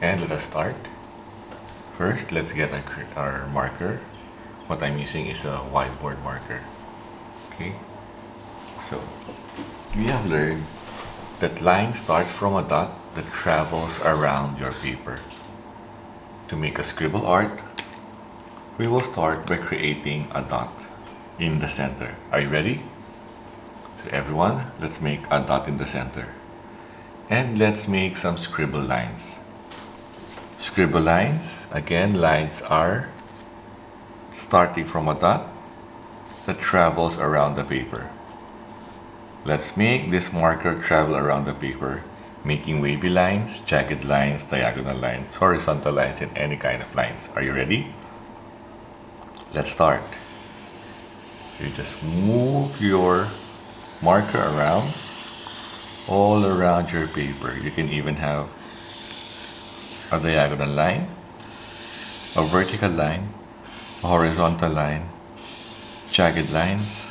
And let us start. First, let's get our marker. What I'm using is a whiteboard marker. Okay, so we have learned that line starts from a dot that travels around your paper. To make a scribble art, we will start by creating a dot in the center. Are you ready? So everyone, let's make a dot in the center. And let's make some scribble lines. Scribble lines, again, lines are starting from a dot that travels around the paper. Let's make this marker travel around the paper, making wavy lines, jagged lines, diagonal lines, horizontal lines, and any kind of lines. Are you ready? Let's start. You just move your marker around, all around your paper. You can even have a diagonal line, a vertical line, a horizontal line, jagged lines,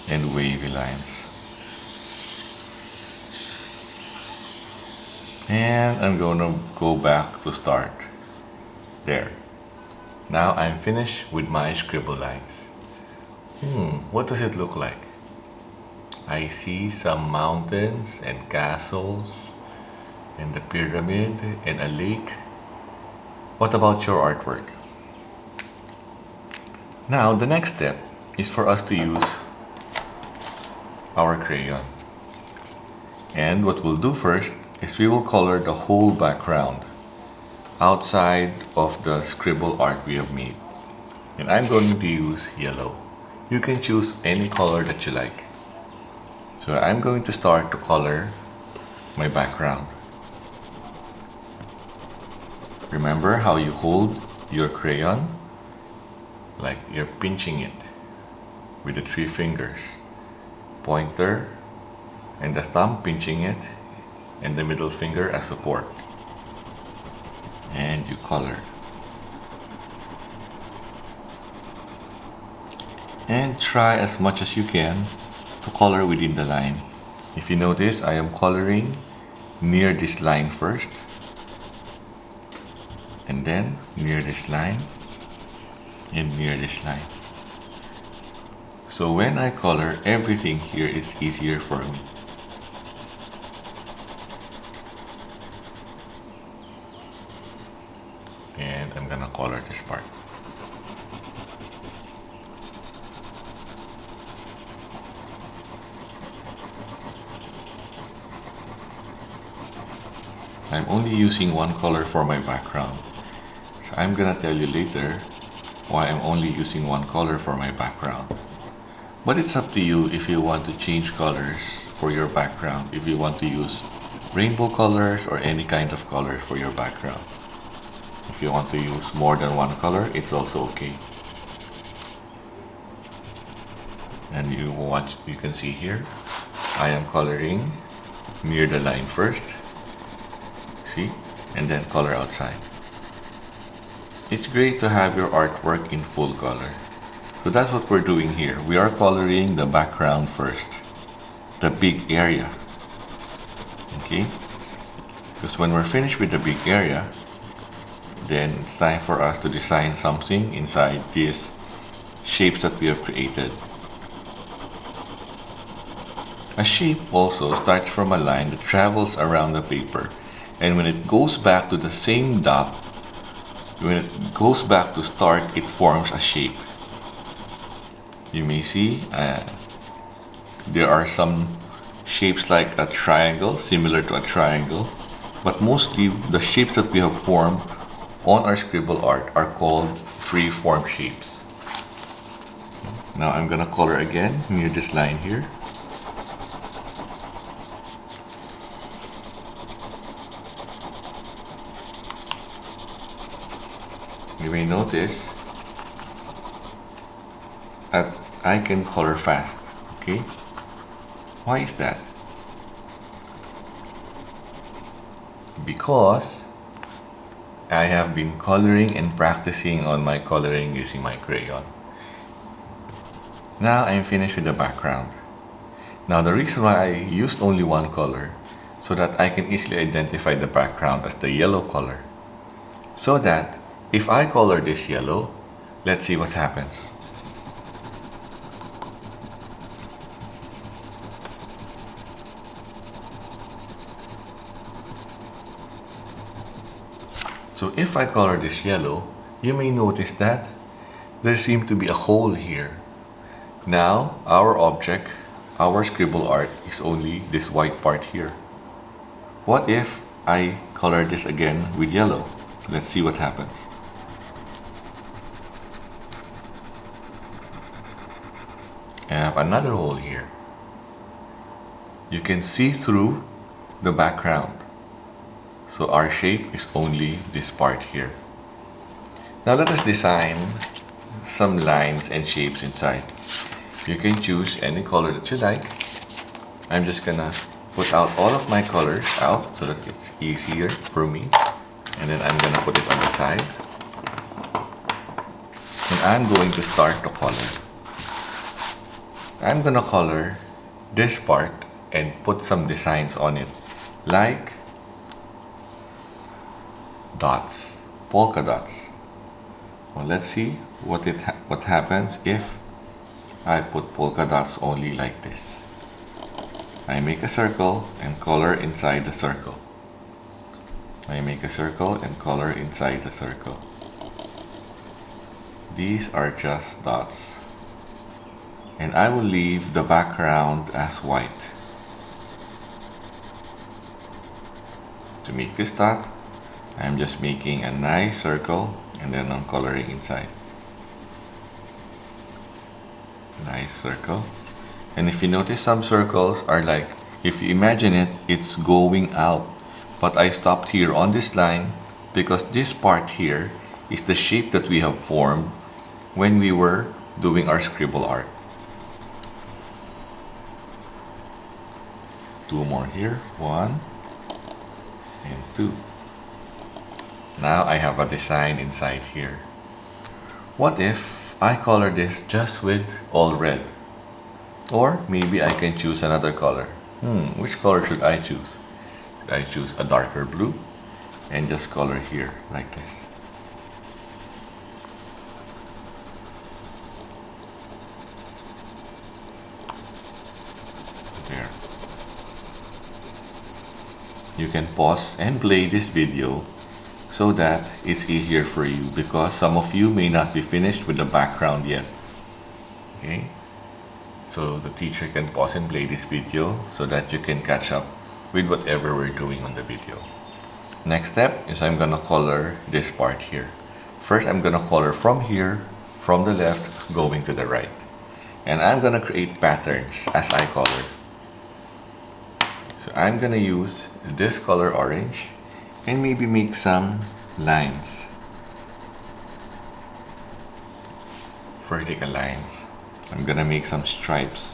and wavy lines. And I'm going to go back to start. There. Now I'm finished with my scribble lines. What does it look like? I see some mountains and castles and the pyramid and a lake. What about your artwork? Now the next step is for us to use our crayon. And what we'll do first is we will color the whole background outside of the scribble art we have made. And I'm going to use yellow. You can choose any color that you like. So I'm going to start to color my background. Remember how you hold your crayon? Like you're pinching it with the 3 fingers. Pointer and the thumb pinching it, and the middle finger as support. And you color. And try as much as you can to color within the line. If you notice, I am coloring near this line first, and then near this line, and near this line. So when I color everything here, it's easier for me. And I'm gonna color this part. I'm only using one color for my background. So I'm gonna tell you later why I'm only using one color for my background. But it's up to you if you want to change colors for your background, if you want to use rainbow colors or any kind of color for your background. If you want to use more than one color, it's also okay. And you can see here, I am coloring near the line first. See? And then color outside. It's great to have your artwork in full color. So that's what we're doing here. We are coloring the background first, the big area. Okay? Because when we're finished with the big area, then it's time for us to design something inside these shapes that we have created. A shape also starts from a line that travels around the paper, and when it goes back to the same dot, when it goes back to start, it forms a shape. You may see there are some shapes like a triangle, similar to a triangle, but mostly the shapes that we have formed on our scribble art are called free-form shapes. Now I'm gonna color again near this line here. You may notice that I can color fast, okay? Why is that? Because I have been coloring and practicing on my coloring using my crayon. Now I'm finished with the background. Now the reason why I used only one color, so that I can easily identify the background as the yellow color. So that if I color this yellow, let's see what happens. So if I color this yellow, you may notice that there seems to be a hole here. Now, our object, our scribble art, is only this white part here. What if I color this again with yellow? Let's see what happens. I have another hole here. You can see through the background. So our shape is only this part here. Now let us design some lines and shapes inside. You can choose any color that you like. I'm just gonna put out all of my colors out so that it's easier for me. And then I'm gonna put it on the side. And I'm going to start to color. I'm gonna color this part and put some designs on it, like dots, polka dots. Well, let's see what happens if I put polka dots only like this. I make a circle and color inside the circle. I make a circle and color inside the circle. These are just dots. And I will leave the background as white. To make this dot, I'm just making a nice circle and then I'm coloring inside. Nice circle. And if you notice, some circles are like, if you imagine it, it's going out. But I stopped here on this line because this part here is the shape that we have formed when we were doing our scribble art. Two more here, 1 and 2. Now I have a design inside here. What if I color this just with all red? Or maybe I can choose another color. Which color should I choose? Should I choose a darker blue and just color here like this? There. You can pause and play this video so that it's easier for you, because some of you may not be finished with the background yet. Okay? So the teacher can pause and play this video so that you can catch up with whatever we're doing on the video. Next step is I'm gonna color this part here. First, I'm gonna color from here, from the left, going to the right. And I'm gonna create patterns as I color. So I'm gonna use this color orange and maybe make some lines. Vertical lines. I'm gonna make some stripes.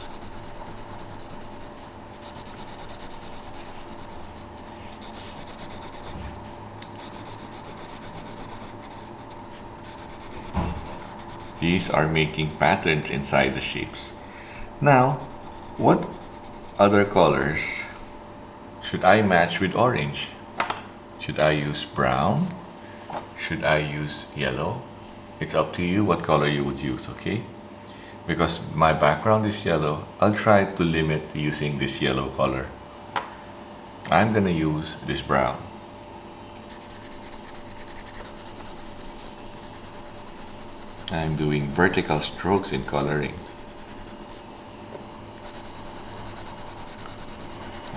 These are making patterns inside the shapes. Now, what other colors should I match with orange? Should I use brown? Should I use yellow? It's up to you what color you would use, okay? Because my background is yellow, I'll try to limit using this yellow color. I'm gonna use this brown. I'm doing vertical strokes in coloring.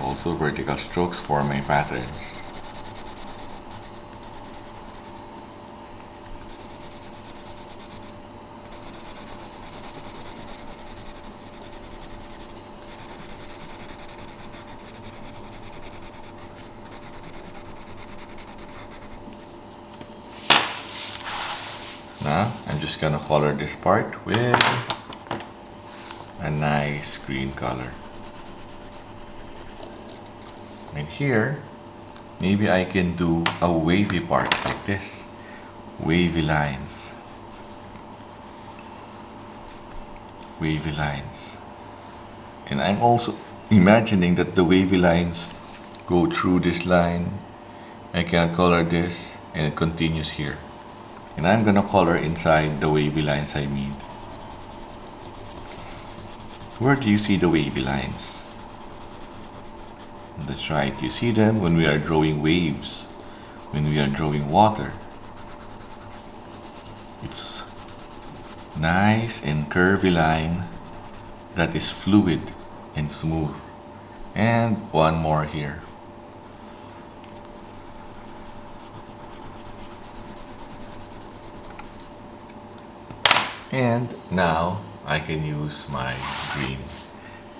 Also vertical strokes for my patterns. Now, I'm just gonna color this part with a nice green color. And here, maybe I can do a wavy part like this. Wavy lines. Wavy lines. And I'm also imagining that the wavy lines go through this line. I can color this, and it continues here. And I'm gonna color inside the wavy lines I made. Where do you see the wavy lines? That's right, you see them when we are drawing waves, when we are drawing water. It's nice and curvy line that is fluid and smooth. And one more here. And now I can use my green,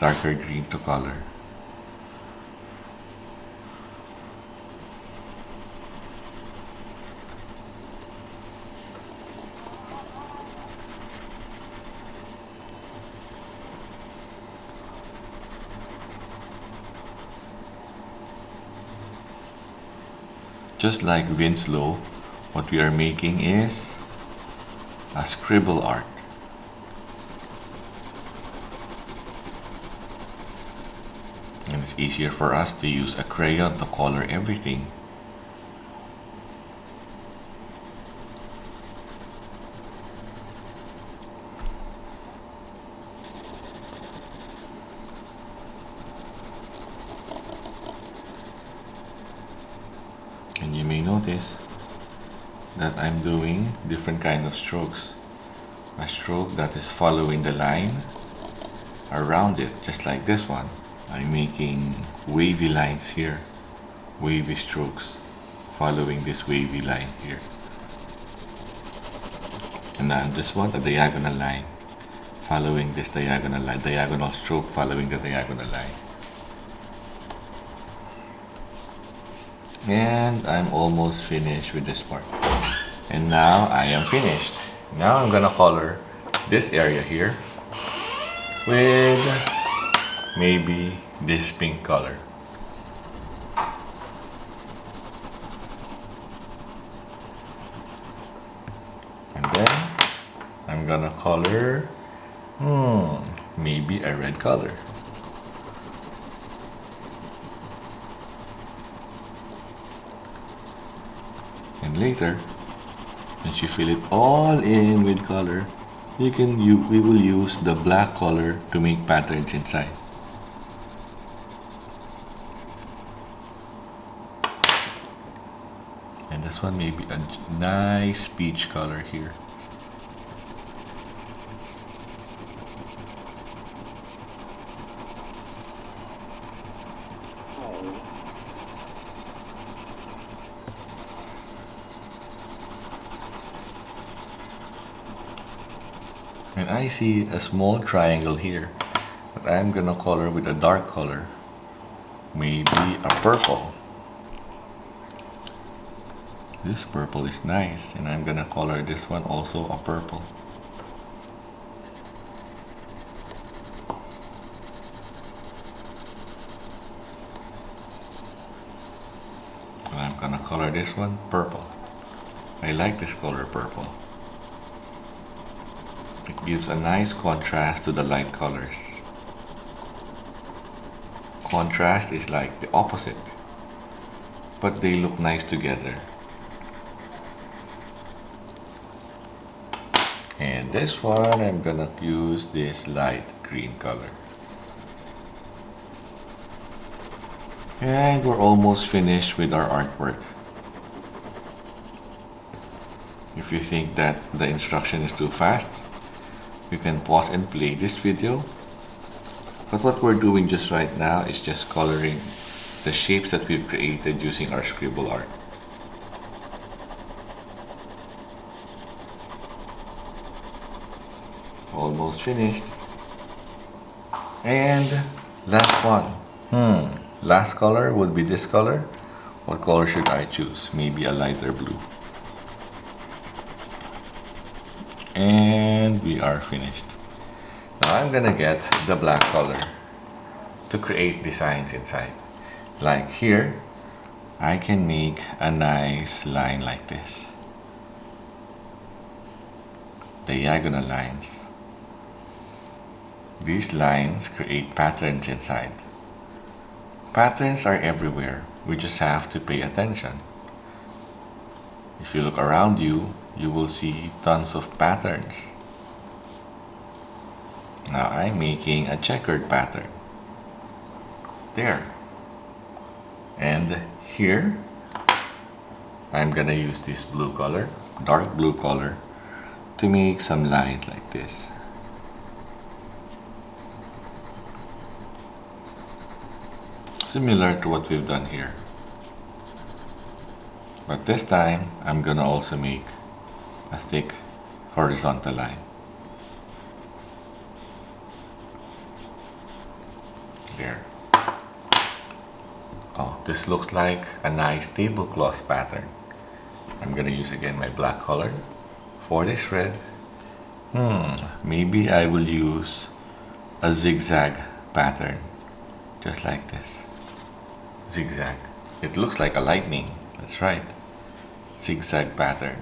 darker green to color. Just like Vince Lowe, what we are making is a scribble art. And it's easier for us to use a crayon to color everything. And you may notice that I'm doing different kind of strokes. A stroke that is following the line around it, just like this one. I'm making wavy lines here, wavy strokes following this wavy line here. And then this one, a diagonal line following this diagonal line, diagonal stroke following the diagonal line. And I'm almost finished with this part. And now I am finished. Now I'm gonna color this area here with maybe this pink color. And then I'm gonna color maybe a red color. And later, once you fill it all in with color, we will use the black color to make patterns inside. And this one may be a nice peach color here. And I see a small triangle here, but I'm gonna color with a dark color, maybe a purple. This purple is nice, and I'm gonna color this one also a purple. And I'm gonna color this one purple. I like this color purple. It gives a nice contrast to the light colors. Contrast is like the opposite, but they look nice together. And this one, I'm gonna use this light green color. And we're almost finished with our artwork. If you think that the instruction is too fast, you can pause and play this video. But what we're doing just right now is just coloring the shapes that we've created using our Scribble Art. Almost finished. And last one. Last color would be this color. What color should I choose? Maybe a lighter blue. And we are finished. Now I'm gonna get the black color to create designs inside. Like here, I can make a nice line like this. Diagonal lines. These lines create patterns inside. Patterns are everywhere. We just have to pay attention. If you look around you, you will see tons of patterns. Now I'm making a checkered pattern. There. And here, I'm gonna use this blue color, dark blue color, to make some lines like this. Similar to what we've done here. But this time, I'm gonna also make a thick horizontal line. There. Oh, this looks like a nice tablecloth pattern. I'm gonna use again my black color for this red. Maybe I will use a zigzag pattern, just like this. Zigzag. It looks like a lightning. That's right. Zigzag pattern.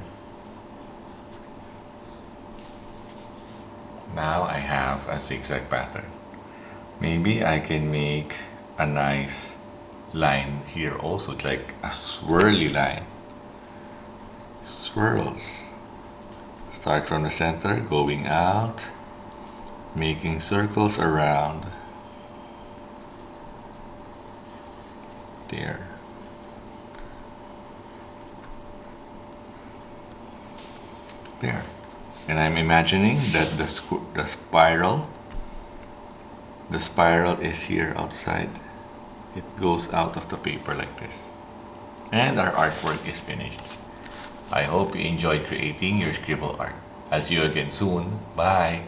Now I have a zigzag pattern. Maybe I can make a nice line here also, like a swirly line. Swirls. Start from the center, going out, making circles around. There. There. And I'm imagining that the spiral is here outside. It goes out of the paper like this. And our artwork is finished. I hope you enjoyed creating your scribble art. I'll see you again soon. Bye!